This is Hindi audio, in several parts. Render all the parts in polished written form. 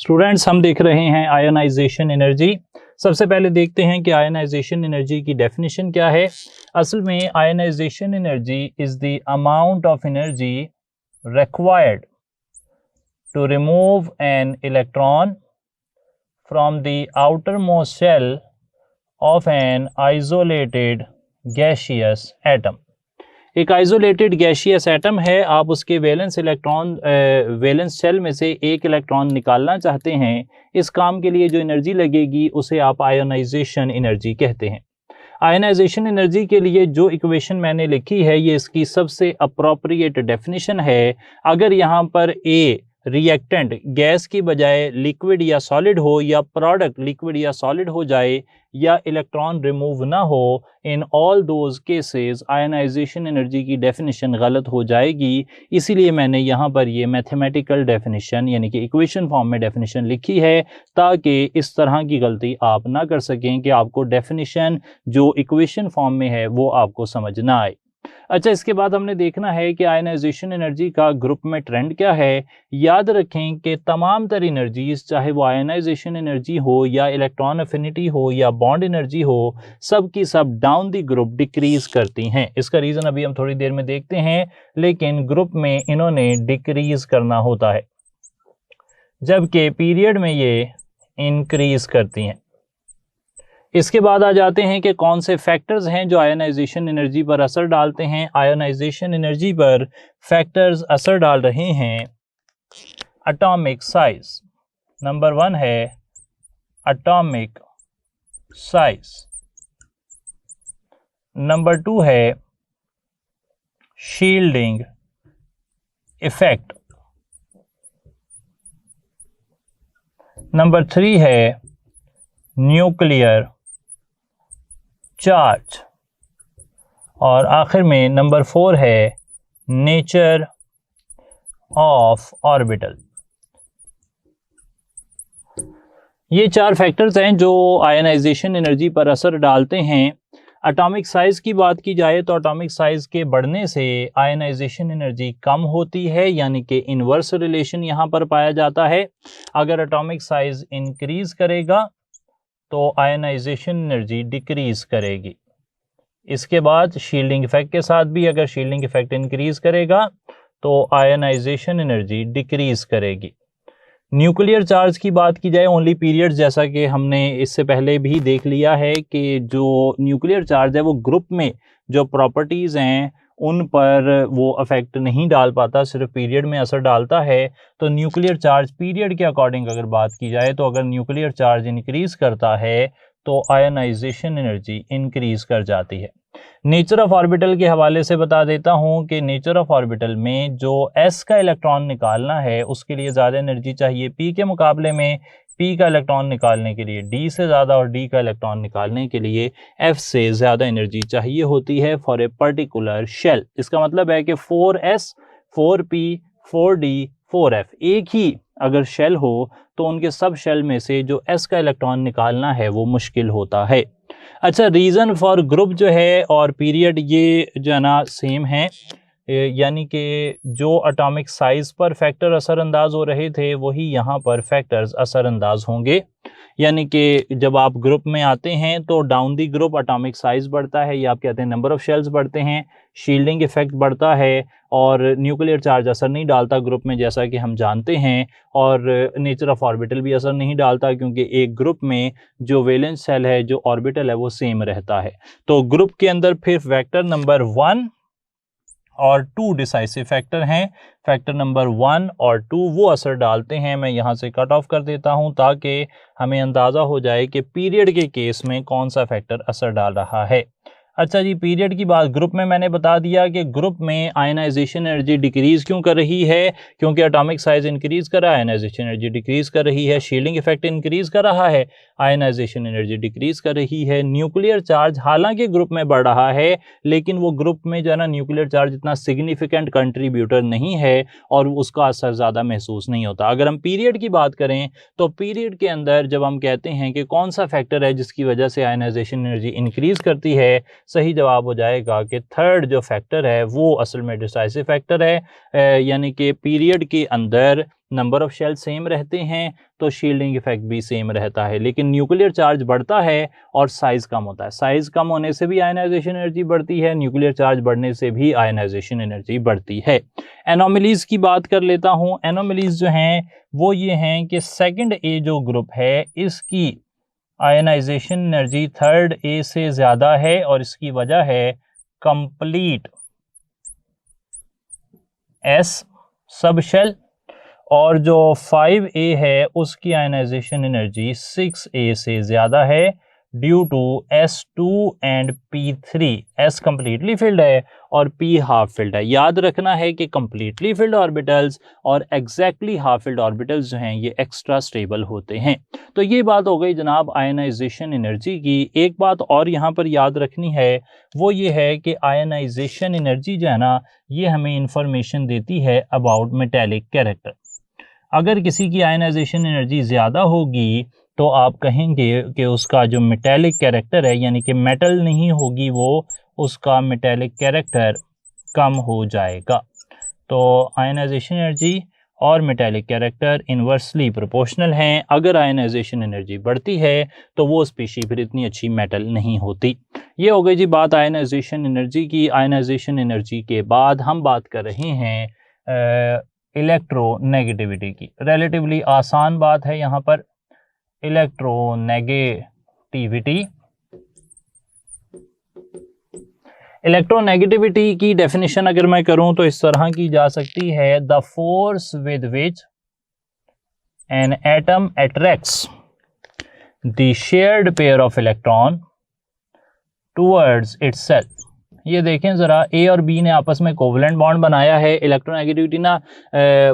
स्टूडेंट्स, हम देख रहे हैं आयनाइजेशन एनर्जी। सबसे पहले देखते हैं कि आयनाइजेशन एनर्जी की डेफिनेशन क्या है। असल में ionization energy is the amount of energy required to remove an electron from the outer most shell of an isolated gaseous atom. एक आइसोलेटेड गैसियस एटम है, आप उसके वैलेंस शेल में से एक इलेक्ट्रॉन निकालना चाहते हैं। इस काम के लिए जो एनर्जी लगेगी उसे आप आयोनाइजेशन एनर्जी कहते हैं। आयोनाइजेशन एनर्जी के लिए जो इक्वेशन मैंने लिखी है ये इसकी सबसे अप्रोप्रिएट डेफिनेशन है। अगर यहाँ पर ए रिएक्टेंट गैस की बजाय लिक्विड या सॉलिड हो, या प्रोडक्ट लिक्विड या सॉलिड हो जाए, या इलेक्ट्रॉन रिमूव ना हो, in all those cases ionization energy की डेफिनेशन गलत हो जाएगी। इसीलिए मैंने यहाँ पर ये मैथमेटिकल डेफिनेशन यानी कि इक्वेशन फॉर्म में डेफिनेशन लिखी है, ताकि इस तरह की गलती आप ना कर सकें कि आपको डेफिनेशन जो इक्वेशन फॉर्म में है वो आपको समझ ना आए। अच्छा, इसके बाद हमने देखना है कि आयनाइजेशन एनर्जी का ग्रुप में ट्रेंड क्या है। याद रखें कि तमाम तर एनर्जीज, चाहे वो आयनाइजेशन एनर्जी हो या इलेक्ट्रॉन अफिनिटी हो या बॉन्ड एनर्जी हो, सब की सब डाउन द ग्रुप डिक्रीज करती हैं। इसका रीज़न अभी हम थोड़ी देर में देखते हैं, लेकिन ग्रुप में इन्होंने डिक्रीज करना होता है, जबकि पीरियड में ये इंक्रीज करती हैं। इसके बाद आ जाते हैं कि कौन से फैक्टर्स हैं जो आयनाइजेशन एनर्जी पर असर डालते हैं। आयनाइजेशन एनर्जी पर फैक्टर्स असर डाल रहे हैं। एटॉमिक साइज नंबर 1 है एटॉमिक साइज। नंबर 2 है शील्डिंग इफेक्ट। नंबर 3 है न्यूक्लियर चार्ज। और आखिर में नंबर 4 है नेचर ऑफ ऑर्बिटल। ये 4 फैक्टर्स हैं जो आयनाइजेशन एनर्जी पर असर डालते हैं। एटॉमिक साइज की बात की जाए तो एटॉमिक साइज के बढ़ने से आयनाइजेशन एनर्जी कम होती है, यानी कि इनवर्स रिलेशन यहाँ पर पाया जाता है। अगर एटॉमिक साइज इंक्रीज करेगा तो आयनाइजेशन एनर्जी डिक्रीज करेगी। इसके बाद शील्डिंग इफेक्ट के साथ भी अगर शील्डिंग इफेक्ट इंक्रीज करेगा तो आयनाइजेशन एनर्जी डिक्रीज करेगी। न्यूक्लियर चार्ज की बात की जाए ओनली पीरियड, जैसा कि हमने इससे पहले भी देख लिया है कि जो न्यूक्लियर चार्ज है वो ग्रुप में जो प्रॉपर्टीज़ हैं उन पर वो अफेक्ट नहीं डाल पाता, सिर्फ पीरियड में असर डालता है। तो न्यूक्लियर चार्ज पीरियड के अकॉर्डिंग अगर बात की जाए तो अगर न्यूक्लियर चार्ज इंक्रीज करता है तो आयनाइजेशन एनर्जी इंक्रीज कर जाती है। नेचर ऑफ ऑर्बिटल के हवाले से बता देता हूं कि नेचर ऑफ ऑर्बिटल में जो s का इलेक्ट्रॉन निकालना है उसके लिए ज़्यादा एनर्जी चाहिए p के मुकाबले में। p का इलेक्ट्रॉन निकालने के लिए d से ज़्यादा और d का इलेक्ट्रॉन निकालने के लिए f से ज़्यादा एनर्जी चाहिए होती है फॉर ए पर्टिकुलर शेल। इसका मतलब है कि 4s 4p 4d 4f एक ही अगर शेल हो तो उनके सब शेल में से जो s का इलेक्ट्रॉन निकालना है वो मुश्किल होता है। अच्छा, रीज़न फॉर ग्रुप जो है और पीरियड ये जो है ना सेम है, यानी कि जो एटॉमिक साइज़ पर फैक्टर असरअंदाज हो रहे थे वही यहाँ पर फैक्टर्स असरअंदाज होंगे। यानी कि जब आप ग्रुप में आते हैं तो down the group atomic size बढ़ता है, या आप कहते हैं नंबर ऑफ़ शेल्स बढ़ते हैं, शील्डिंग इफेक्ट बढ़ता है, और न्यूक्लियर चार्ज असर नहीं डालता ग्रुप में जैसा कि हम जानते हैं, और नेचर ऑफ ऑर्बिटल भी असर नहीं डालता क्योंकि एक ग्रुप में जो वैलेंस शेल है, जो ऑर्बिटल है, वो सेम रहता है। तो ग्रुप के अंदर फिर फैक्टर नंबर 1 और 2 डिसाइसिव फैक्टर हैं। फैक्टर नंबर 1 और 2 वो असर डालते हैं। मैं यहाँ से कट ऑफ कर देता हूँ ताकि हमें अंदाज़ा हो जाए कि पीरियड के केस में कौन सा फैक्टर असर डाल रहा है। अच्छा जी, पीरियड की बात ग्रुप में मैंने बता दिया कि ग्रुप में आयनाइजेशन एनर्जी डिक्रीज़ क्यों कर रही है, क्योंकि एटॉमिक साइज इंक्रीज़ कर रहा है, आयनाइजेशन एनर्जी डिक्रीज़ कर रही है। शील्डिंग इफेक्ट इंक्रीज़ कर रहा है, आयनाइजेशन एनर्जी डिक्रीज़ कर रही है। न्यूक्लियर चार्ज हालांकि ग्रुप में बढ़ रहा है, लेकिन वो ग्रुप में जो है ना न्यूक्लियर चार्ज इतना सिग्निफिकेंट कंट्रीब्यूटर नहीं है और उसका असर ज़्यादा महसूस नहीं होता। अगर हम पीरियड की बात करें तो पीरियड के अंदर जब हम कहते हैं कि कौन सा फैक्टर है जिसकी वजह से आयनाइजेशन एनर्जी इंक्रीज़ करती है, सही जवाब हो जाएगा कि थर्ड जो फैक्टर है वो असल में डिसाइसिव फैक्टर है, यानी कि पीरियड के अंदर नंबर ऑफ शेल सेम रहते हैं तो शील्डिंग इफेक्ट भी सेम रहता है, लेकिन न्यूक्लियर चार्ज बढ़ता है और साइज कम होता है। साइज कम होने से भी आयनाइजेशन एनर्जी बढ़ती है, न्यूक्लियर चार्ज बढ़ने से भी आयनाइजेशन एनर्जी बढ़ती है। एनोमलीज की बात कर लेता हूँ। एनोमलीज जो हैं वो ये हैं कि सेकंड ए जो ग्रुप है इसकी आयनाइजेशन एनर्जी थर्ड ए से ज़्यादा है और इसकी वजह है कंप्लीट एस सब शेल, और जो 5a है उसकी आयनाइजेशन एनर्जी 6a से ज़्यादा है due to S2 and P3। S completely filled है और P हाफ फिल्ड है। याद रखना है कि कम्प्लीटली फिल्ड ऑर्बिटल्स और एग्जैक्टली हाफ फिल्ड ऑर्बिटल्स जो हैं ये एक्स्ट्रा स्टेबल होते हैं। तो ये बात हो गई जनाब आयनाइजेशन एनर्जी की। एक बात और यहाँ पर याद रखनी है वो ये है कि आयनाइजेशन एनर्जी जो है ना ये हमें इंफॉर्मेशन देती है अबाउट मेटेलिक कैरेक्टर। अगर किसी की आयनाइजेशन एनर्जी ज़्यादा होगी तो आप कहेंगे कि उसका जो मेटेलिक कैरेक्टर है यानी कि मेटल नहीं होगी वो, उसका मेटेलिक कैरेक्टर कम हो जाएगा। तो आयनाइजेशन एनर्जी और मेटेलिक कैरेक्टर इन्वर्सली प्रोपोर्शनल हैं। अगर आयनाइजेशन एनर्जी बढ़ती है तो वो स्पीशी फिर इतनी अच्छी मेटल नहीं होती। ये हो गई जी बात आयनाइजेशन एनर्जी की। आयनाइजेशन एनर्जी के बाद हम बात कर रहे हैं इलेक्ट्रोनेगेटिविटी की। रिलेटिवली आसान बात है यहाँ पर। इलेक्ट्रोनेगेटिविटी, इलेक्ट्रोनेगेटिविटी की डेफिनेशन अगर मैं करूं तो इस तरह की जा सकती है, the force with which an atom attracts the shared pair of electron towards itself. ये देखें ज़रा, ए और बी ने आपस में कोवलेंट बॉन्ड बनाया है। इलेक्ट्रोनेगेटिविटी ना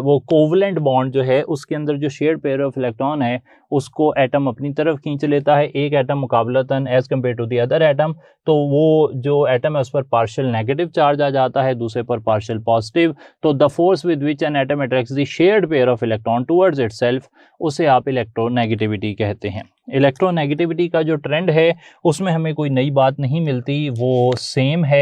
वो कोवलेंट बॉन्ड जो है उसके अंदर जो शेयर्ड पेयर ऑफ इलेक्ट्रॉन है उसको एटम अपनी तरफ खींच लेता है, एक एटम मुकाबलतन as compared to the other atom. तो वो जो एटम है उस पर पार्शियल नेगेटिव चार्ज आ जाता है, दूसरे पर पार्शियल पॉजिटिव। तो the force with which an atom attracts the shared pair of electron towards itself, उसे आप इलेक्ट्रोनेगेटिविटी कहते हैं। इलेक्ट्रोनेगेटिविटी का जो ट्रेंड है उसमें हमें कोई नई बात नहीं मिलती, वो सेम है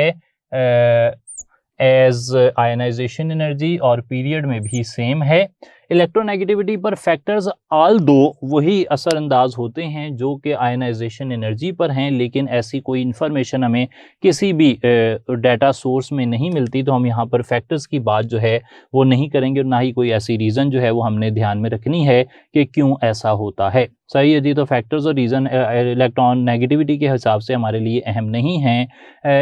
एज आयनाइजेशन एनर्जी और पीरियड में भी सेम है। इलेक्ट्रोनेगेटिविटी पर फैक्टर्स आल दो वही असरअंदाज होते हैं जो कि आयनाइजेशन एनर्जी पर हैं, लेकिन ऐसी कोई इन्फॉर्मेशन हमें किसी भी डाटा सोर्स में नहीं मिलती, तो हम यहाँ पर फैक्टर्स की बात जो है वो नहीं करेंगे और ना ही कोई ऐसी रीज़न जो है वो हमने ध्यान में रखनी है कि क्यों ऐसा होता है। सही है जी। तो फैक्टर्स और रीज़न इलेक्ट्रॉन नेगेटिविटी के हिसाब से हमारे लिए अहम नहीं हैं।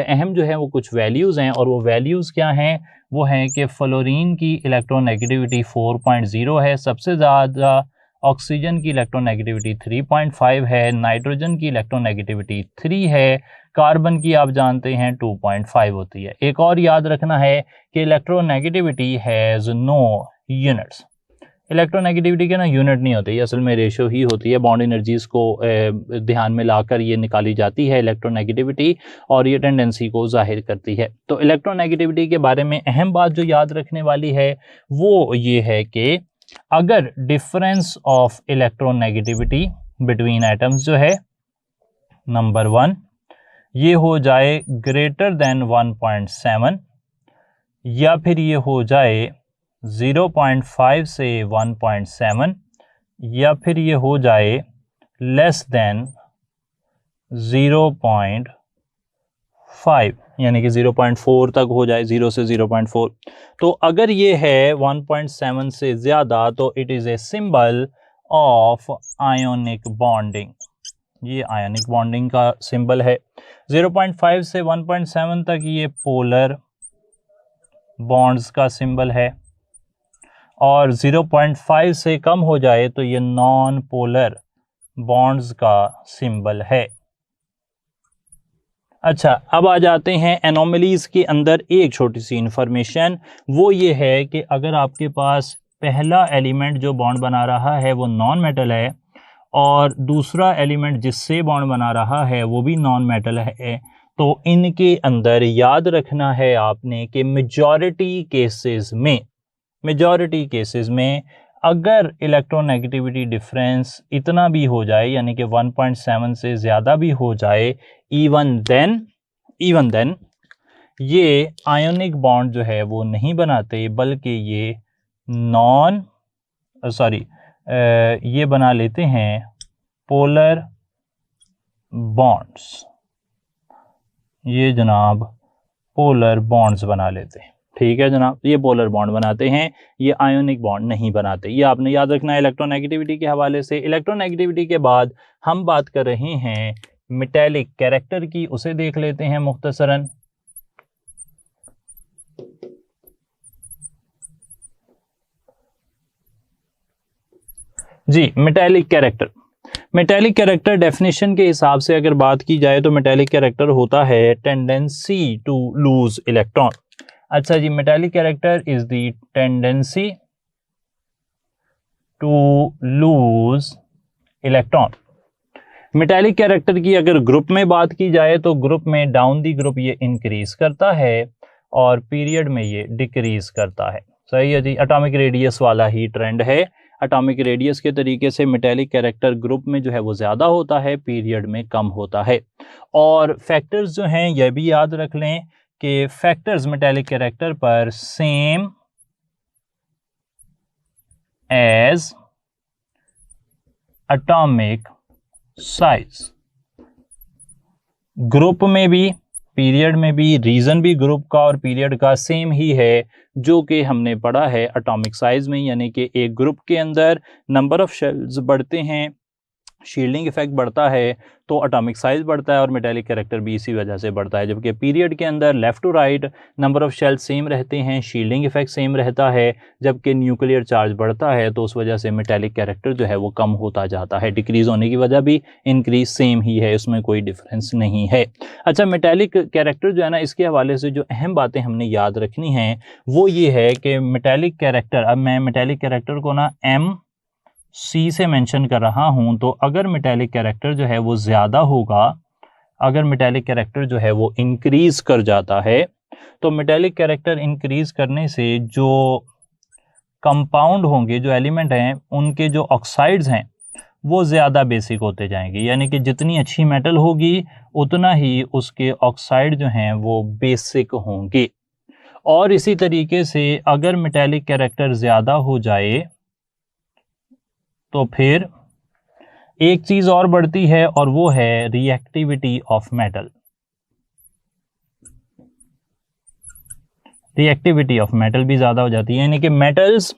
अहम जो है वो कुछ वैल्यूज़ हैं, और वो वैल्यूज़ क्या हैं? वो हैं कि फ्लोरीन की इलेक्ट्रोनेगेटिविटी 4.0 है, सबसे ज़्यादा ऑक्सीजन की इलेक्ट्रोनेगेटिविटी 3.5 है, नाइट्रोजन की इलेक्ट्रोनेगेटिविटी 3 है, कार्बन की आप जानते हैं 2.5 होती है। एक और याद रखना है कि electronegativity has no units. Electronegativity के ना यूनिट नहीं होते, ये असल में रेशो ही होती है। बॉन्ड एनर्जीज़ को ध्यान में लाकर ये निकाली जाती है इलेक्ट्रोनेगेटिविटी, और ये टेंडेंसी को जाहिर करती है। तो इलेक्ट्रोनेगेटिविटी के बारे में अहम बात जो याद रखने वाली है वो ये है कि अगर difference of electronegativity between atoms जो है नंबर 1 ये हो जाए ग्रेटर देन 1.7, या फिर ये हो जाए 0.5 से 1.7, या फिर ये हो जाए लेस देन 0.5 यानी कि 0.4 तक हो जाए, 0 से 0.4। तो अगर ये है 1.7 से ज़्यादा तो it is a symbol of ionic bonding. ये आयोनिक बॉन्डिंग का सिंबल है। 0.5 से 1.7 तक ये पोलर बॉन्ड्स का सिंबल है, और 0.5 से कम हो जाए तो ये नॉन पोलर बॉन्ड्स का सिंबल है। अच्छा, अब आ जाते हैं एनोमलीज़ के अंदर एक छोटी सी इंफॉर्मेशन, वो ये है कि अगर आपके पास पहला एलिमेंट जो बॉन्ड बना रहा है वो नॉन मेटल है और दूसरा एलिमेंट जिससे बॉन्ड बना रहा है वो भी नॉन मेटल है, तो इनके अंदर याद रखना है आपने कि मेजॉरिटी केसेस में अगर इलेक्ट्रोनेगेटिविटी डिफरेंस इतना भी हो जाए यानी कि 1.7 से ज़्यादा भी हो जाए, इवन देन इवन देन ये आयोनिक बॉन्ड जो है वो नहीं बनाते, बल्कि ये ये बना लेते हैं पोलर बॉन्ड्स। ये जनाब पोलर बॉन्ड्स बना लेते हैं, ठीक है जनाब, ये पोलर बॉन्ड बनाते हैं, ये आयोनिक बॉन्ड नहीं बनाते। ये आपने याद रखना है इलेक्ट्रोनेगेटिविटी के हवाले से। इलेक्ट्रोनेगेटिविटी के बाद हम बात कर रहे हैं मेटेलिक कैरेक्टर की, उसे देख लेते हैं मुख्तसरन। जी, metallic character. Metallic character definition के हिसाब से अगर बात की जाए तो मेटेलिक कैरेक्टर होता है टेंडेंसी टू लूज इलेक्ट्रॉन। अच्छा जी, metallic character is the tendency to lose electron. Metallic character की अगर ग्रुप में बात की जाए तो ग्रुप में डाउन दी ग्रुप ये इंक्रीज करता है और पीरियड में ये डिक्रीज करता है। सही है जी, एटॉमिक रेडियस वाला ही ट्रेंड है। एटॉमिक रेडियस के तरीके से मेटेलिक कैरेक्टर ग्रुप में जो है वो ज़्यादा होता है, पीरियड में कम होता है। और फैक्टर्स जो हैं ये भी याद रख लें कि फैक्टर्स मेटेलिक कैरेक्टर पर same as atomic size. Group में भी पीरियड में भी, रीजन भी ग्रुप का और पीरियड का सेम ही है जो कि हमने पढ़ा है एटॉमिक साइज में, यानी कि एक ग्रुप के अंदर नंबर ऑफ शेल्स बढ़ते हैं, शील्डिंग इफेक्ट बढ़ता है तो एटॉमिक साइज बढ़ता है और मेटेलिक कैरेक्टर भी इसी वजह से बढ़ता है। जबकि पीरियड के अंदर left to right number of shells same रहते हैं, शील्डिंग इफेक्ट सेम रहता है, जबकि न्यूक्लियर चार्ज बढ़ता है तो उस वजह से मेटेलिक कैरेक्टर जो है वो कम होता जाता है। डिक्रीज होने की वजह भी इंक्रीज सेम ही है, उसमें कोई डिफरेंस नहीं है। अच्छा, मेटेलिक कैरेक्टर जो है ना, इसके हवाले से जो अहम बातें हमने याद रखनी हैं वो ये है कि मेटेलिक कैरेक्टर, अब मैं मेटेलिक कैरेक्टर को ना MC से मेंशन कर रहा हूं, तो अगर मेटेलिक कैरेक्टर जो है वो ज़्यादा होगा, अगर मेटेलिक कैरेक्टर जो है वो इंक्रीज कर जाता है, तो मेटेलिक कैरेक्टर इंक्रीज करने से जो कंपाउंड होंगे, जो एलिमेंट हैं, उनके जो ऑक्साइड्स हैं वो ज़्यादा बेसिक होते जाएंगे। यानी कि जितनी अच्छी मेटल होगी उतना ही उसके ऑक्साइड जो हैं वो बेसिक होंगे। और इसी तरीके से अगर मेटेलिक कैरेक्टर ज़्यादा हो जाए तो फिर एक चीज और बढ़ती है और वो है reactivity of metal. Reactivity of metal भी ज्यादा हो जाती है, यानी कि मेटल्स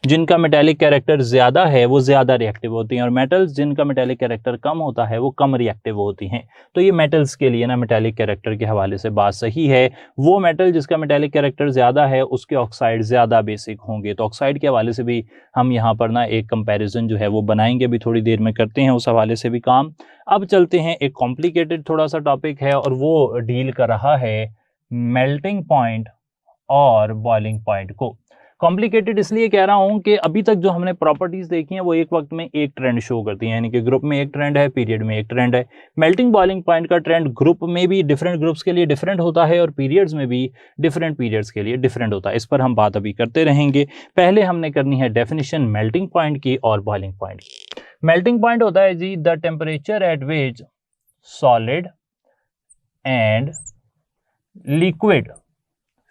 जिनका मेटेलिक कैरेक्टर ज्यादा है वो ज्यादा रिएक्टिव होती हैं और मेटल्स जिनका मेटेलिक कैरेक्टर कम होता है वो कम रिएक्टिव होती हैं। तो ये मेटल्स के लिए ना मेटेलिक कैरेक्टर के हवाले से बात सही है। वो मेटल जिसका मेटेलिक कैरेक्टर ज्यादा है उसके ऑक्साइड ज्यादा बेसिक होंगे। तो ऑक्साइड के हवाले से भी हम यहाँ पर ना एक कंपेरिजन जो है वो बनाएंगे, अभी थोड़ी देर में करते हैं उस हवाले से भी काम। अब चलते हैं, एक कॉम्प्लिकेटेड थोड़ा सा टॉपिक है और वो डील कर रहा है मेल्टिंग पॉइंट और बॉइलिंग पॉइंट को। कॉम्प्लिकेटेड इसलिए कह रहा हूं कि अभी तक जो हमने प्रॉपर्टीज देखी हैं वो एक वक्त में एक ट्रेंड शो करती हैं, यानी कि ग्रुप में एक ट्रेंड है, पीरियड में एक ट्रेंड है। मेल्टिंग बॉइलिंग पॉइंट का ट्रेंड ग्रुप में भी डिफरेंट ग्रुप्स के लिए डिफरेंट होता है और पीरियड्स में भी डिफरेंट पीरियड्स के लिए डिफरेंट होता है। इस पर हम बात अभी करते रहेंगे। पहले हमने करनी है डेफिनेशन मेल्टिंग पॉइंट की और बॉइलिंग पॉइंट की। मेल्टिंग पॉइंट होता है जी the temperature at which solid and liquid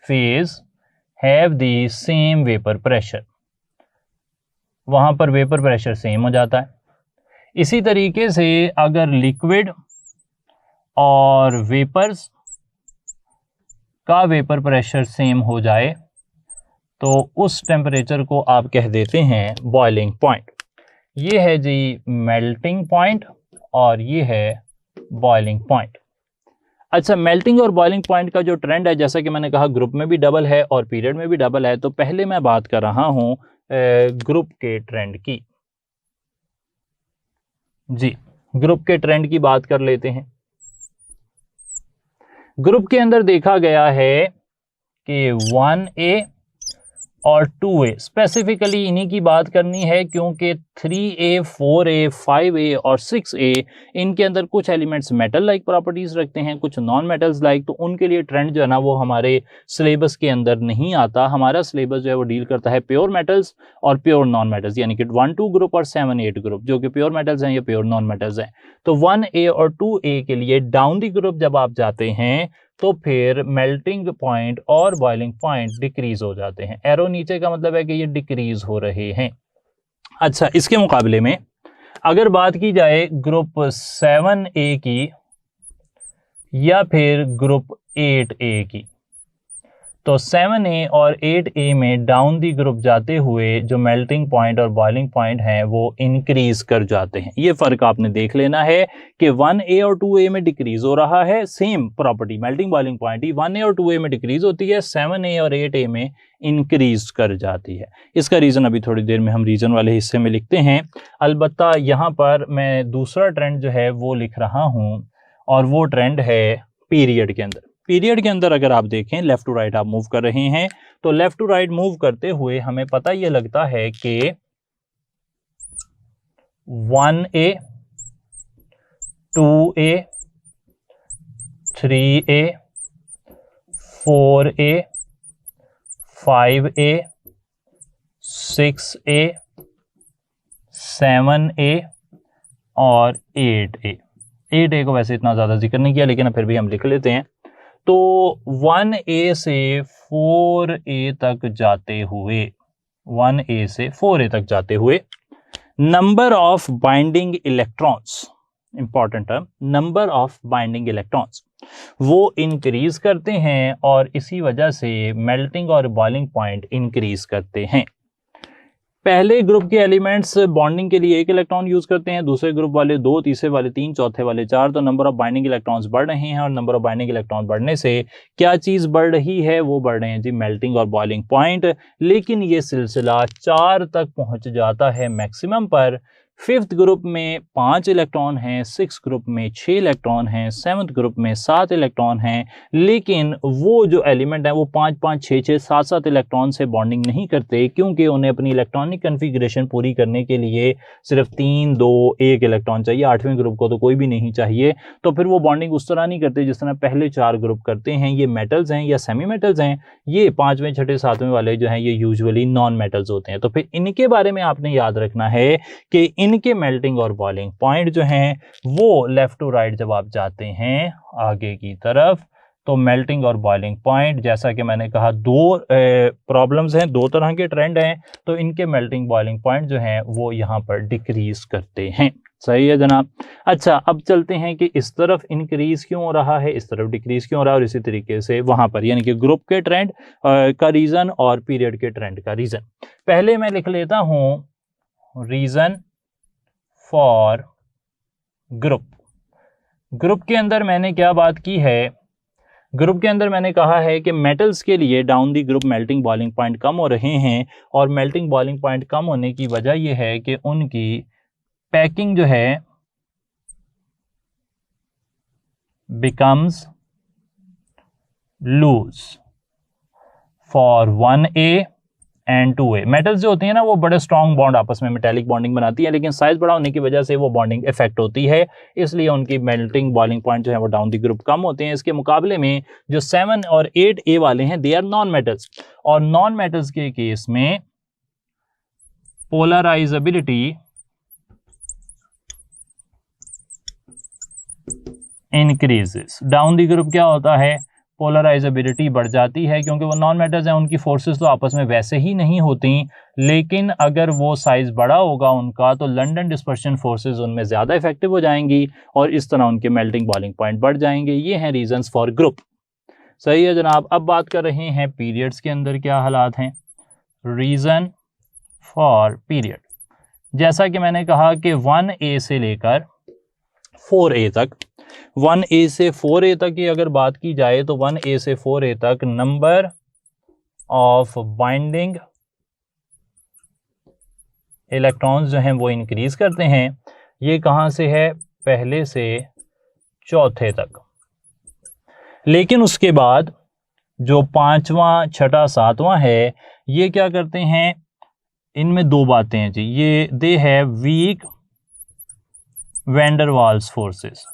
phase have the same vapour pressure. वहां पर वेपर प्रेशर सेम हो जाता है। इसी तरीके से अगर लिक्विड और वेपर्स का वेपर प्रेशर सेम हो जाए तो उस टेम्परेचर को आप कह देते हैं बॉइलिंग पॉइंट। ये है जी मेल्टिंग पॉइंट और ये है बॉइलिंग पॉइंट। अच्छा, मेल्टिंग और बॉइलिंग पॉइंट का जो ट्रेंड है, जैसा कि मैंने कहा ग्रुप में भी डबल है और पीरियड में भी डबल है, तो पहले मैं बात कर रहा हूं ग्रुप के ट्रेंड की। जी, ग्रुप के ट्रेंड की बात कर लेते हैं। ग्रुप के अंदर देखा गया है कि 1A और 2A, स्पेसिफिकली इन्हीं की बात करनी है क्योंकि 3A, 4A, 5A और 6A इनके अंदर कुछ एलिमेंट्स मेटल लाइक प्रॉपर्टीज रखते हैं, कुछ नॉन मेटल्स लाइक, तो उनके लिए ट्रेंड जो है ना वो हमारे सिलेबस के अंदर नहीं आता। हमारा सिलेबस जो है वो डील करता है प्योर मेटल्स और प्योर नॉन मेटल्स, यानी कि 1-2 ग्रुप और 7-8 ग्रुप, जो कि प्योर मेटल्स हैं या प्योर नॉन मेटल्स हैं। तो 1A और 2A के लिए डाउन दी ग्रुप जब आप जाते हैं तो फिर मेल्टिंग पॉइंट और बॉइलिंग पॉइंट डिक्रीज हो जाते हैं। एरो नीचे का मतलब है कि ये डिक्रीज हो रहे हैं। अच्छा, इसके मुकाबले में अगर बात की जाए ग्रुप 7A की या फिर ग्रुप 8A की, तो 7A और 8A में डाउन दी ग्रुप जाते हुए जो मेल्टिंग पॉइंट और बॉइलिंग पॉइंट हैं वो इंक्रीज कर जाते हैं। ये फर्क आपने देख लेना है कि 1A और 2A में डिक्रीज हो रहा है, same property melting boiling point ही 1A और 2A में डिक्रीज होती है, 7A और 8A में इंक्रीज कर जाती है। इसका रीज़न अभी थोड़ी देर में हम रीज़न वाले हिस्से में लिखते हैं। अलबत्ता यहाँ पर मैं दूसरा ट्रेंड जो है वो लिख रहा हूँ और वो ट्रेंड है पीरियड के अंदर। पीरियड के अंदर अगर आप देखें लेफ्ट टू राइट आप मूव कर रहे हैं, तो लेफ्ट टू राइट मूव करते हुए हमें पता ये लगता है कि 1A, 2A, 3A, 4A, 5A, 6A, 7A और 8A। 8A को वैसे इतना ज़्यादा जिक्र नहीं किया लेकिन फिर भी हम लिख लेते हैं। तो 1A से 4A तक जाते हुए, 1A से 4A तक जाते हुए number of binding electrons, important term, number of binding electrons वो इंक्रीज करते हैं और इसी वजह से मेल्टिंग और बॉइलिंग पॉइंट इंक्रीज करते हैं। पहले ग्रुप के एलिमेंट्स बॉन्डिंग के लिए 1 इलेक्ट्रॉन यूज करते हैं, दूसरे ग्रुप वाले 2, तीसरे वाले 3, चौथे वाले 4, तो नंबर ऑफ बाइंडिंग इलेक्ट्रॉन्स बढ़ रहे हैं और नंबर ऑफ बाइंडिंग इलेक्ट्रॉन बढ़ने से क्या चीज बढ़ रही है, वो बढ़ रहे हैं जी मेल्टिंग और बॉइलिंग पॉइंट। लेकिन ये सिलसिला 4 तक पहुंच जाता है मैक्सिमम पर। 5th ग्रुप में 5 इलेक्ट्रॉन हैं, 6th ग्रुप में 6 इलेक्ट्रॉन हैं, 7th ग्रुप में 7 इलेक्ट्रॉन हैं, लेकिन वो जो एलिमेंट है वो 5-5, 6-6, 7-7 इलेक्ट्रॉन से बॉन्डिंग नहीं करते क्योंकि उन्हें अपनी इलेक्ट्रॉनिक कन्फिग्रेशन पूरी करने के लिए सिर्फ 3, 2, 1 इलेक्ट्रॉन चाहिए। 8वें ग्रुप को तो कोई भी नहीं चाहिए, तो फिर वो बॉन्डिंग उस तरह नहीं करते जिस तरह पहले 4 ग्रुप करते हैं। ये मेटल्स हैं या सेमी मेटल्स हैं, ये 5वें, 6ठे, 7वें वाले जो हैं ये यूजुअली नॉन मेटल्स होते हैं। तो फिर इनके बारे में आपने याद रखना है कि इनके मेल्टिंग और बॉइलिंग पॉइंट जो हैं वो लेफ्ट टू राइट जब आप जाते हैं आगे की तरफ, तो मेल्टिंग और बॉइलिंग पॉइंट, जैसा कि मैंने कहा 2 प्रॉब्लम्स हैं, 2 तरह के ट्रेंड हैं, तो इनके मेल्टिंग बॉइलिंग पॉइंट जो हैं वो यहाँ पर डिक्रीज करते हैं। सही है जनाब। अच्छा, अब चलते हैं कि इस तरफ इंक्रीज क्यों हो रहा है, इस तरफ डिक्रीज क्यों हो रहा है, और इसी तरीके से वहां पर, यानी कि ग्रुप के ट्रेंड का रीजन और पीरियड के ट्रेंड का रीजन। पहले मैं लिख लेता हूं रीजन फॉर ग्रुप। ग्रुप के अंदर मैंने क्या बात की है, ग्रुप के अंदर मैंने कहा है कि मेटल्स के लिए down the group melting boiling point कम हो रहे हैं, और मेल्टिंग बॉइलिंग पॉइंट कम होने की वजह यह है कि उनकी पैकिंग जो है becomes loose for 1A and 2A। Metals जो होती हैं ना वो बड़े स्ट्रॉन्ग बॉन्ड आपस में मेटेलिक बॉन्डिंग बनाती है, लेकिन साइज बड़ा होने की वजह से वो बॉन्डिंग इफेक्ट होती है, इसलिए उनकी मेल्टिंग बॉइलिंग पॉइंट जो है वो डाउन दी ग्रुप कम होते हैं। इसके मुकाबले में जो 7 और 8A वाले हैं दे आर नॉन मेटल्स, और नॉन मेटल्स के केस में polarisability increases. Down the group क्या होता है, पोलराइजेबिलिटी बढ़ जाती है, क्योंकि वो नॉन मेटल्स हैं, उनकी फोर्सेस तो आपस में वैसे ही नहीं होती, लेकिन अगर वो साइज बड़ा होगा उनका तो लंडन डिस्पर्शन फोर्सेस उनमें ज़्यादा इफेक्टिव हो जाएंगी और इस तरह उनके मेल्टिंग बॉइलिंग पॉइंट बढ़ जाएंगे। ये हैं रीजंस फॉर ग्रुप। सही है जनाब। अब बात कर रहे हैं पीरियड्स के अंदर क्या हालात हैं। रीजन फॉर पीरियड, जैसा कि मैंने कहा कि 1A से लेकर 4A तक, 1A से 4A तक की अगर बात की जाए तो 1A से 4A तक नंबर ऑफ बाइंडिंग इलेक्ट्रॉन्स जो हैं वो इंक्रीज करते हैं। ये कहां से है, पहले से चौथे तक। लेकिन उसके बाद जो 5वां, छठा, 7वां है, ये क्या करते हैं, इनमें दो बातें हैं जी, ये दे है वीक वैंडरवाल्स फोर्सेस।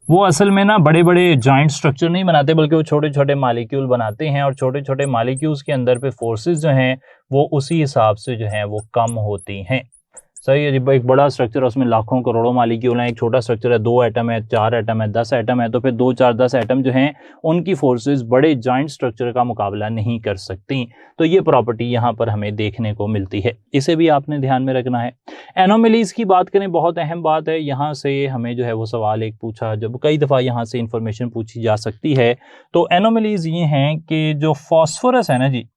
वो असल में ना बड़े बड़े जॉइंट स्ट्रक्चर नहीं बनाते, बल्कि वो छोटे छोटे मालिक्यूल बनाते हैं, और छोटे छोटे मालिक्यूल्स के अंदर पे फोर्सेस जो हैं वो उसी हिसाब से जो हैं वो कम होती हैं। सही है जी। एक बड़ा स्ट्रक्चर है, उसमें लाखों करोड़ों मालिक्यूल हैं, एक छोटा स्ट्रक्चर है, 2 एटम है, 4 एटम है, 10 एटम है, तो फिर 2, 4, 10 एटम जो हैं उनकी फोर्सेस बड़े जॉइंट स्ट्रक्चर का मुकाबला नहीं कर सकती। तो ये प्रॉपर्टी यहाँ पर हमें देखने को मिलती है, इसे भी आपने ध्यान में रखना है। एनोमलीज की बात करें, बहुत अहम बात है, यहाँ से हमें जो है वो सवाल एक पूछा, जब कई दफ़ा यहाँ से इंफॉर्मेशन पूछी जा सकती है। तो एनोमलीज ये हैं कि जो फॉस्फोरस है ना जी,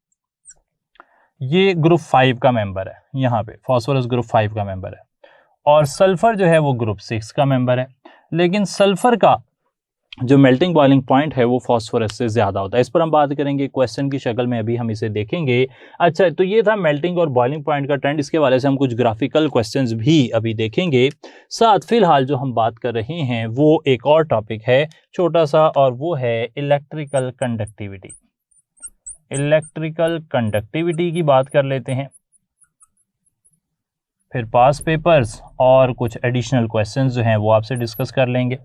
ये ग्रुप 5 का मेंबर है, यहाँ पे फॉस्फोरस ग्रुप 5 का मेंबर है, और सल्फर जो है वो ग्रुप 6 का मेंबर है। लेकिन सल्फर का जो मेल्टिंग बॉइलिंग पॉइंट है वो फॉस्फोरस से ज़्यादा होता है। इस पर हम बात करेंगे क्वेश्चन की शक्ल में, अभी हम इसे देखेंगे। अच्छा, तो ये था मेल्टिंग और बॉइलिंग पॉइंट का ट्रेंड, इसके वाले से हम कुछ ग्राफिकल क्वेश्चंस भी अभी देखेंगे। साथ फिलहाल जो हम बात कर रहे हैं वो एक और टॉपिक है छोटा सा, और वो है इलेक्ट्रिकल कंडक्टिविटी। इलेक्ट्रिकल कंडक्टिविटी की बात कर लेते हैं, फिर पास पेपर्स और कुछ एडिशनल क्वेश्चंस जो हैं वो आपसे डिस्कस कर लेंगे।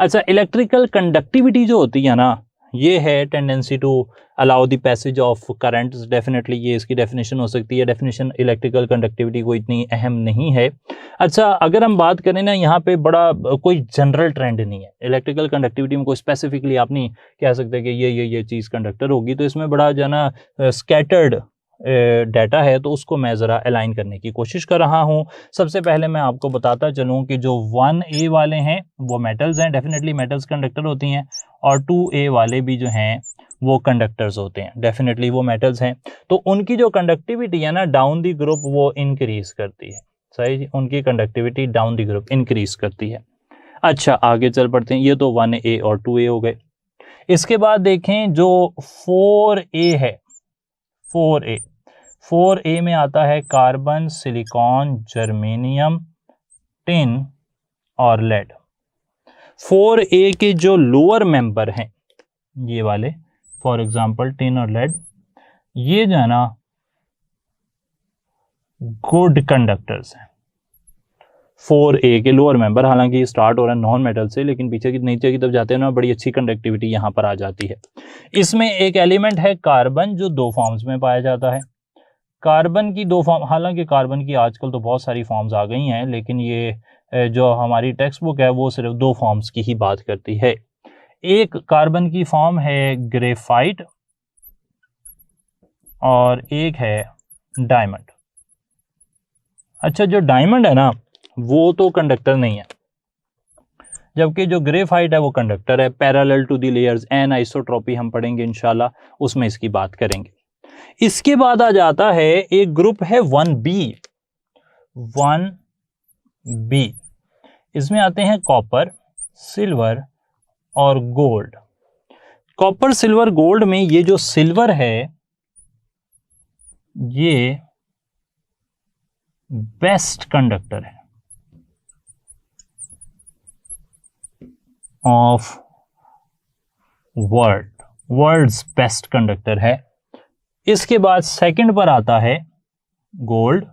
अच्छा, इलेक्ट्रिकल कंडक्टिविटी जो होती है ना, ये है tendency to allow the passage of currents. Definitely ये इसकी डेफिनेशन हो सकती है। डेफिनेशन इलेक्ट्रिकल कंडक्टिविटी को इतनी अहम नहीं है। अच्छा, अगर हम बात करें ना, यहाँ पे बड़ा कोई जनरल ट्रेंड नहीं है इलेक्ट्रिकल कंडक्टिविटी में, कोई स्पेसिफिकली आप नहीं कह सकते कि ये चीज़ कंडक्टर होगी। तो इसमें बड़ा जो है ना स्कैटर्ड डाटा है, तो उसको मैं ज़रा अलाइन करने की कोशिश कर रहा हूँ। सबसे पहले मैं आपको बताता चलूँ कि जो 1A वाले हैं वो मेटल्स हैं, डेफिनेटली मेटल्स कंडक्टर होती हैं, और 2A वाले भी जो हैं वो कंडक्टर्स होते हैं, डेफिनेटली वो मेटल्स हैं। तो उनकी जो कंडक्टिविटी है ना डाउन दी ग्रुप वो इंक्रीज करती है। सही, उनकी conductivity down the group increase करती है। अच्छा, आगे चल पड़ते हैं। ये तो 1A और 2A हो गए। इसके बाद देखें जो 4A है, 4A में आता है कार्बन, सिलिकॉन, जर्मेनियम, टिन और लेड। 4A के जो लोअर मेंबर हैं ये वाले, फॉर एग्जांपल टिन और लेड, ये जो है ना गुड कंडक्टर्स हैं। 4A के लोअर मेंबर, हालांकि स्टार्ट हो रहा है नॉन मेटल से, लेकिन पीछे की नीचे की तरफ जाते हैं ना बड़ी अच्छी कंडक्टिविटी यहाँ पर आ जाती है। इसमें एक एलिमेंट है कार्बन, जो 2 फॉर्म्स में पाया जाता है। कार्बन की 2 फॉर्म, हालांकि कार्बन की आजकल तो बहुत सारी फॉर्म्स आ गई हैं, लेकिन ये जो हमारी टेक्स्ट बुक है वो सिर्फ 2 फॉर्म्स की ही बात करती है। एक कार्बन की फॉर्म है ग्रेफाइट, और एक है डायमंड। अच्छा, जो डायमंड है ना वो तो कंडक्टर नहीं है, जबकि जो ग्रेफाइट है वो कंडक्टर है। पैरेलल टू द लेयर्स, एनआइसोट्रॉपी हम पढ़ेंगे इंशाल्लाह, उसमें इसकी बात करेंगे। इसके बाद आ जाता है एक ग्रुप है 1B। इसमें आते हैं कॉपर, सिल्वर और गोल्ड। कॉपर, सिल्वर, गोल्ड में ये जो सिल्वर है ये बेस्ट कंडक्टर है ऑफ वर्ल्ड्स बेस्ट कंडक्टर है। इसके बाद सेकंड पर आता है गोल्ड,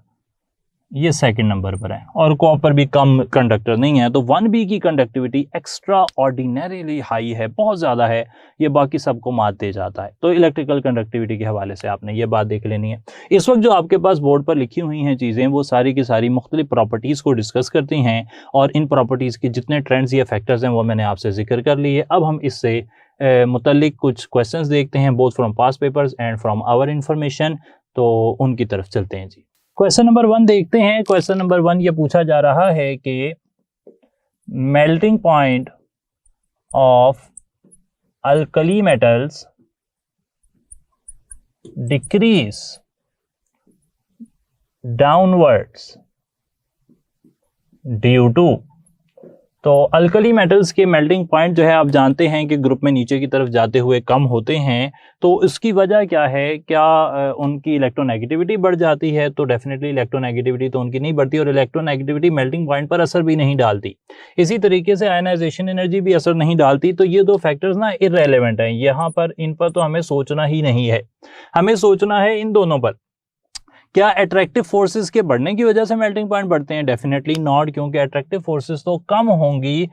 ये सेकंड नंबर पर है, और कॉपर भी कम कंडक्टर नहीं है। तो 1B की कंडक्टिविटी एक्स्ट्रा ऑर्डिनरीली हाई है, बहुत ज़्यादा है, ये बाकी सबको मात दे जाता है। तो इलेक्ट्रिकल कंडक्टिविटी के हवाले से आपने ये बात देख लेनी है। इस वक्त जो आपके पास बोर्ड पर लिखी हुई हैं चीज़ें, वो सारी की सारी मुख्तलिफ प्रॉपर्टीज़ को डिस्कस करती हैं, और इन प्रॉपर्टीज़ के जितने ट्रेंड्स या फैक्टर्स हैं वो मैंने आपसे जिक्र कर लिए। अब हम इससे मुतल्लिक कुछ क्वेश्चंस देखते हैं, both from past papers and from our information. तो उनकी तरफ चलते हैं जी। क्वेश्चन नंबर 1 देखते हैं। क्वेश्चन नंबर 1 ये पूछा जा रहा है कि melting point of alkali metals decrease downwards due to. तो अल्कली मेटल्स के मेल्टिंग पॉइंट जो है आप जानते हैं कि ग्रुप में नीचे की तरफ जाते हुए कम होते हैं। तो इसकी वजह क्या है, क्या उनकी इलेक्ट्रोनेगेटिविटी बढ़ जाती है? तो डेफिनेटली इलेक्ट्रोनेगेटिविटी तो उनकी नहीं बढ़ती और इलेक्ट्रोनेगेटिविटी मेल्टिंग पॉइंट पर असर भी नहीं डालती। इसी तरीके से आयनाइजेशन एनर्जी भी असर नहीं डालती। तो ये दो फैक्टर्स ना इररेलेवेंट हैं, यहाँ पर इन पर तो हमें सोचना ही नहीं है। हमें सोचना है इन दोनों पर। क्या अट्रैक्टिव फोर्सेस के बढ़ने की वजह से मेल्टिंग पॉइंट बढ़ते हैं? डेफिनेटली नॉट, क्योंकि अट्रैक्टिव फोर्सेस तो कम होंगी।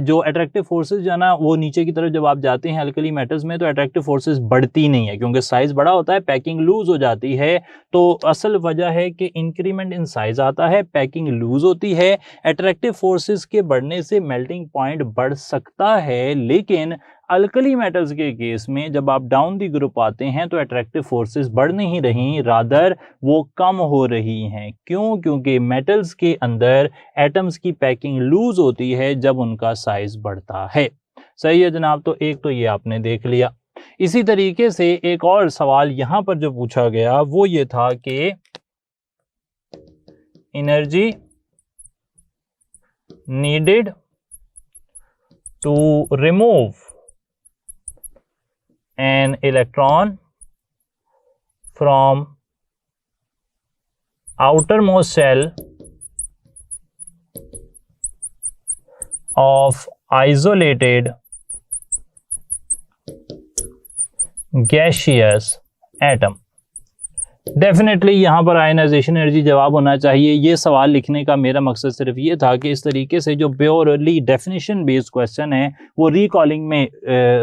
जो अट्रैक्टिव फोर्सेस जो है ना वो नीचे की तरफ जब आप जाते हैं अल्कली मेटल्स में तो अट्रैक्टिव फोर्सेस बढ़ती नहीं है, क्योंकि साइज बड़ा होता है, पैकिंग लूज हो जाती है। तो असल वजह है कि इंक्रीमेंट इन साइज आता है, पैकिंग लूज होती है। अट्रैक्टिव फोर्सेस के बढ़ने से मेल्टिंग पॉइंट बढ़ सकता है, लेकिन अल्कली मेटल्स के केस में जब आप डाउन दी ग्रुप आते हैं तो अट्रैक्टिव फोर्सेस बढ़ नहीं रही, रादर वो कम हो रही हैं। क्यों? क्योंकि मेटल्स के अंदर एटम्स की पैकिंग लूज होती है जब उनका साइज बढ़ता है। सही है जनाब। तो एक तो ये आपने देख लिया। इसी तरीके से एक और सवाल यहां पर जो पूछा गया वो ये था कि energy needed to remove an electron from outermost shell of isolated gaseous atom। Definitely यहाँ पर आयनाइजेशन एनर्जी जवाब होना चाहिए। ये सवाल लिखने का मेरा मकसद सिर्फ ये था कि इस तरीके से जो प्योरली डेफिनेशन बेस्ड क्वेश्चन है वो रिकॉलिंग में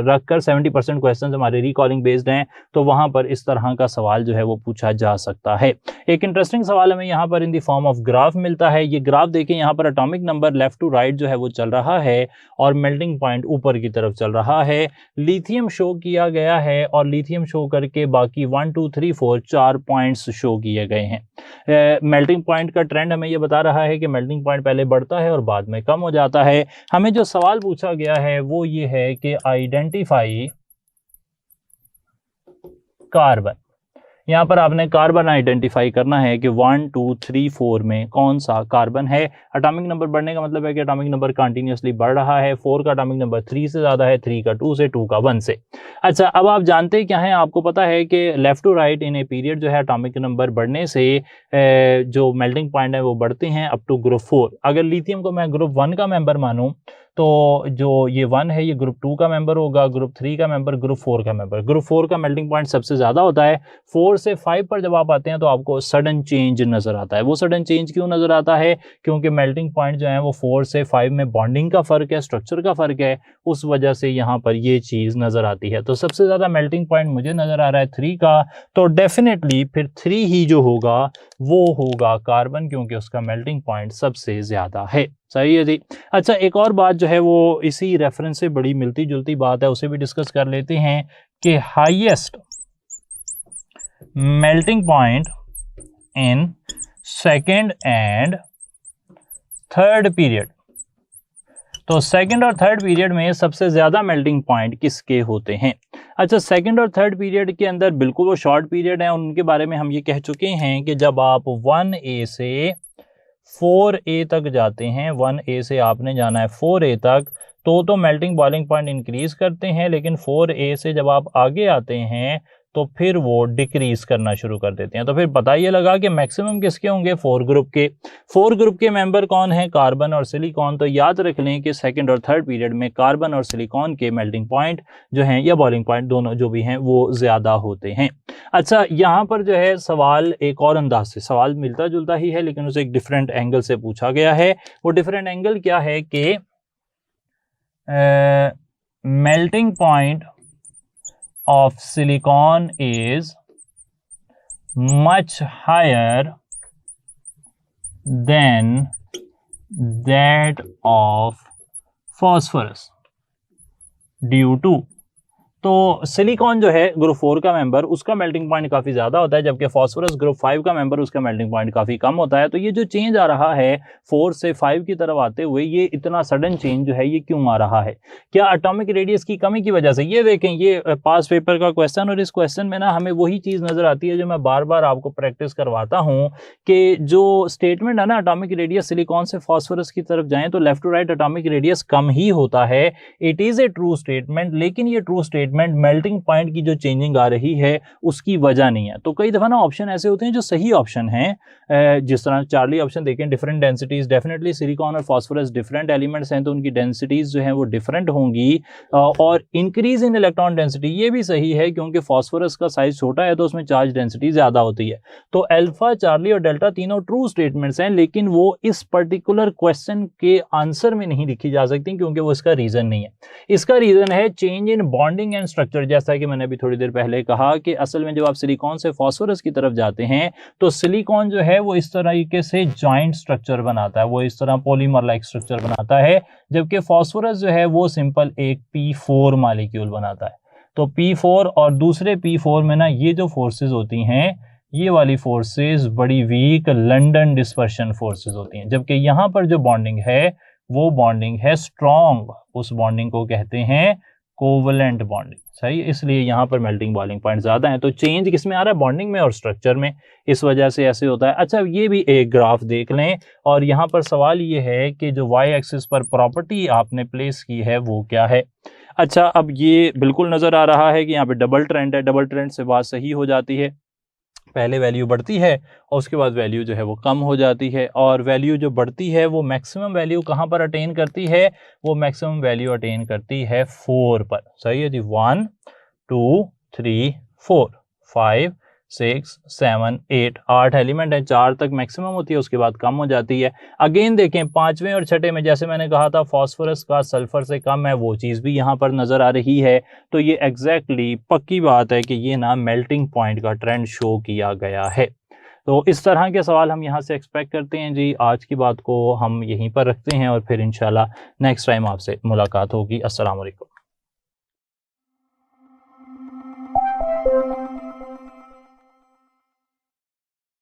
रखकर 70% क्वेश्चन हमारे रिकॉलिंग बेस्ड हैं, तो वहाँ पर इस तरह का सवाल जो है वो पूछा जा सकता है। एक इंटरेस्टिंग सवाल हमें यहाँ पर in the form of graph मिलता है। ये ग्राफ देखें, यहाँ पर atomic number left to right जो है वो चल रहा है और मेल्टिंग पॉइंट ऊपर की तरफ चल रहा है। लिथियम शो किया गया है और लिथियम शो करके बाकी 1 2 3 4 4 पॉइंट्स शो किए गए हैं। मेल्टिंग पॉइंट का ट्रेंड हमें यह बता रहा है कि मेल्टिंग पॉइंट पहले बढ़ता है और बाद में कम हो जाता है। हमें जो सवाल पूछा गया है वो ये है कि आइडेंटिफाई कार्बन। यहाँ पर आपने कार्बन आइडेंटिफाई करना है कि 1 2 3 4 में कौन सा कार्बन है। एटॉमिक नंबर बढ़ने का मतलब है कि एटॉमिक नंबर कंटिन्यूसली बढ़ रहा है। 4 का एटॉमिक नंबर 3 से ज़्यादा है, 3 का 2 से, 2 का 1 से। अच्छा, अब आप जानते क्या हैं, आपको पता है कि left to right in a period जो है एटॉमिक नंबर बढ़ने से जो मेल्टिंग पॉइंट है वो बढ़ते हैं अप टू ग्रुप 4। अगर लिथियम को मैं ग्रुप 1 का मेंबर मानूँ तो जो ये 1 है ये ग्रुप 2 का मेंबर होगा, ग्रुप 3 का मेंबर, ग्रुप 4 का मेंबर। ग्रुप 4 का मेल्टिंग पॉइंट सबसे ज़्यादा होता है। 4 से 5 पर जब आप आते हैं तो आपको सडन चेंज नज़र आता है। वो सडन चेंज क्यों नज़र आता है? क्योंकि मेल्टिंग पॉइंट जो है वो 4 से 5 में बॉन्डिंग का फ़र्क है, स्ट्रक्चर का फ़र्क है, उस वजह से यहाँ पर ये चीज़ नज़र आती है। तो सबसे ज़्यादा मेल्टिंग पॉइंट मुझे नज़र आ रहा है 3 का, तो डेफिनेटली फिर 3 ही जो होगा वो होगा कार्बन, क्योंकि उसका मेल्टिंग पॉइंट सबसे ज़्यादा है। सही है जी। अच्छा, एक और बात जो है वो इसी रेफरेंस से बड़ी मिलती जुलती बात है, उसे भी डिस्कस कर लेते हैं कि highest melting point in second and third period. तो सेकेंड और थर्ड पीरियड में सबसे ज्यादा मेल्टिंग पॉइंट किसके होते हैं? अच्छा, सेकेंड और थर्ड पीरियड के अंदर बिल्कुल वो शॉर्ट पीरियड है, उनके बारे में हम ये कह चुके हैं कि जब आप 1A से 4A तक जाते हैं, 1A से आपने जाना है 4A तक, तो मेल्टिंग बॉइलिंग पॉइंट इंक्रीज करते हैं, लेकिन 4A से जब आप आगे आते हैं तो फिर वो डिक्रीज करना शुरू कर देते हैं। तो फिर पता ये लगा कि मैक्सिमम किसके होंगे? 4 ग्रुप के। 4 ग्रुप के मेंबर कौन है? कार्बन और सिलिकॉन। तो याद रख लें कि सेकंड और थर्ड पीरियड में कार्बन और सिलिकॉन के मेल्टिंग पॉइंट जो हैं या बॉइलिंग पॉइंट दोनों जो भी हैं वो ज़्यादा होते हैं। अच्छा, यहाँ पर जो है सवाल एक और अंदाज से, सवाल मिलता जुलता ही है लेकिन उसे एक डिफरेंट एंगल से पूछा गया है। वो डिफरेंट एंगल क्या है कि melting point of silicon is much higher than that of phosphorus due to तो सिलिकॉन जो है ग्रुप 4 का मेंबर, उसका मेल्टिंग पॉइंट काफ़ी ज़्यादा होता है, जबकि फास्फोरस ग्रुप 5 का मेंबर, उसका मेल्टिंग पॉइंट काफ़ी कम होता है। तो ये जो चेंज आ रहा है 4 से 5 की तरफ आते हुए, ये इतना सडन चेंज जो है ये क्यों आ रहा है? क्या एटॉमिक रेडियस की कमी की वजह से? ये देखें, ये पास पेपर का क्वेश्चन, और इस क्वेश्चन में ना हमें वही चीज़ नज़र आती है जो मैं बार बार आपको प्रैक्टिस करवाता हूँ कि जो स्टेटमेंट है ना, एटॉमिक रेडियस सिलिकॉन से फास्फोरस की तरफ जाएँ तो left to right atomic radius कम ही होता है। It is a true statement, लेकिन ये ट्रू स्टेटमेंट मेल्टिंग पॉइंट की जो चेंजिंग आ रही है उसकी वजह नहीं है। तो कई दफ़ा ना ऑप्शन ऐसे होते हैं जो सही ऑप्शन हैं, जिस तरह चार्ली ऑप्शन देखें, डिफरेंट डेंसिटीज, डेफिनेटली सिलिकॉन और फास्फोरस डिफरेंट एलिमेंट्स हैं तो उनकी डेंसिटीज जो हैं वो डिफरेंट होंगी। और इंक्रीज इन इलेक्ट्रॉन डेंसिटी, ये भी सही है क्योंकि फास्फोरस का साइज छोटा है तो उसमें चार्ज डेंसिटी ज़्यादा होती है। तो अल्फा, चार्ली और डेल्टा तीनों ट्रू स्टेटमेंट्स हैं, लेकिन वो इस पर्टिकुलर क्वेश्चन के आंसर में नहीं लिखी जा सकती क्योंकि वो इसका रीज़न नहीं है। इसका रीज़न है change in bonding and structure. जैसा कि मैंने अभी थोड़ी देर पहले कहा कि असल में जब आप सिलिकॉन से फास्फोरस की तरफ जाते हैं तो सिलिकॉन जो है वो इस तरीके से जॉइंट स्ट्रक्चर बनाता है, वो इस तरह पॉलीमर लाइक स्ट्रक्चर बनाता है, जबकि फास्फोरस जो है वो सिंपल एक P4 मॉलिक्यूल बनाता है। तो P4 और दूसरे P4 में ना ये जो फोर्सेज होती हैं, ये वाली फोर्सेज बड़ी वीक लंडन डिस्पर्शन फोर्सेज होती हैं, जबकि यहाँ पर जो बॉन्डिंग है वो बॉन्डिंग है स्ट्रॉन्ग। उस बॉन्डिंग को कहते हैं कोवलेंट बॉन्डिंग। सही, इसलिए यहाँ पर मेल्टिंग बॉइलिंग पॉइंट ज़्यादा है। तो चेंज किस में आ रहा है? बॉन्डिंग में और स्ट्रक्चर में, इस वजह से ऐसे होता है। अच्छा, ये भी एक ग्राफ देख लें, और यहाँ पर सवाल ये है कि जो वाई एक्सिस पर प्रॉपर्टी आपने प्लेस की है वो क्या है। अच्छा, अब ये बिल्कुल नज़र आ रहा है कि यहाँ पे डबल ट्रेंड है। डबल ट्रेंड से बात सही हो जाती है, पहले वैल्यू बढ़ती है और उसके बाद वैल्यू जो है वो कम हो जाती है, और वैल्यू जो बढ़ती है वो मैक्सिमम वैल्यू कहाँ पर अटेन करती है? वो मैक्सिमम वैल्यू अटेन करती है 4 पर। सही है जी, 1 2 3 4 5 6 7 8 8 एलिमेंट है, 4 तक मैक्सिमम होती है, उसके बाद कम हो जाती है। अगेन देखें, पांचवें और छठे में जैसे मैंने कहा था फास्फोरस का सल्फर से कम है, वो चीज़ भी यहाँ पर नज़र आ रही है। तो ये एग्जैक्टली पक्की बात है कि ये ना मेल्टिंग पॉइंट का ट्रेंड शो किया गया है। तो इस तरह के सवाल हम यहाँ से एक्सपेक्ट करते हैं जी। आज की बात को हम यहीं पर रखते हैं और फिर इंशाल्लाह नेक्स्ट टाइम आपसे मुलाकात होगी। अस्सलाम वालेकुम।